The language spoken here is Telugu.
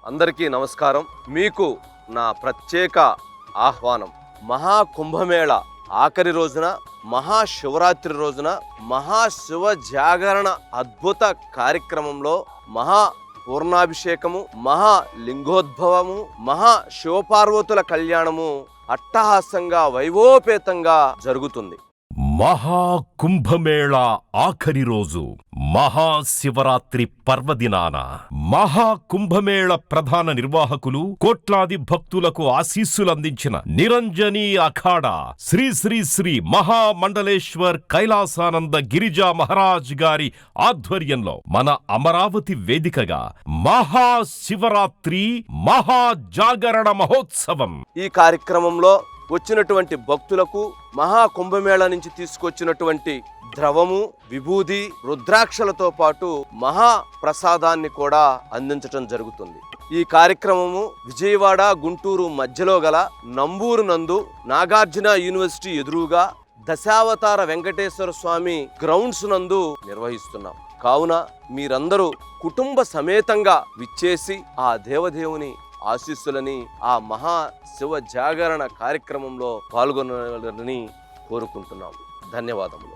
అందరికీ నమస్కారం. మీకు నా ప్రత్యేక ఆహ్వానం. మహాకుంభమేళ ఆఖరి రోజున, మహాశివరాత్రి రోజున, మహాశివ జాగరణ అద్భుత కార్యక్రమంలో మహా పూర్ణాభిషేకము, మహాలింగోద్భవము, మహాశివపార్వతుల కళ్యాణము అట్టహాసంగా వైభవోపేతంగా జరుగుతుంది. మహాకుంభమేళ ఆఖరి రోజు మహాశివరాత్రి పర్వదినాన మహాకుంభమేళ ప్రధాన నిర్వాహకులు, కోట్లాది భక్తులకు ఆశీస్సులందించిన నిరంజనీ అఖాడా శ్రీ శ్రీ శ్రీ మహామండలేశ్వర్ కైలాసానంద గిరిజా మహారాజ్ గారి ఆధ్వర్యంలో మన అమరావతి వేదికగా మహాశివరాత్రి మహాజాగరణ మహోత్సవం. ఈ కార్యక్రమంలో వచ్చినటువంటి భక్తులకు మహాకుంభమేళ నుంచి తీసుకొచ్చినటువంటి ద్రవము, విభూది, రుద్రాక్షలతో పాటు మహాప్రసాదాన్ని కూడా అందించటం జరుగుతుంది. ఈ కార్యక్రమము విజయవాడ, గుంటూరు మధ్యలో గల నంబూరు నందు నాగార్జున యూనివర్సిటీ ఎదురుగా దశావతార వెంకటేశ్వర స్వామి గ్రౌండ్స్ నందు నిర్వహిస్తున్నాం. కావున మీరందరూ కుటుంబ సమేతంగా విచ్చేసి ఆ దేవదేవుని ఆశీస్సులని, ఆ మహా శివ జాగరణ కార్యక్రమంలో పాల్గొనాలని కోరుకుంటున్నాము. ధన్యవాదములు.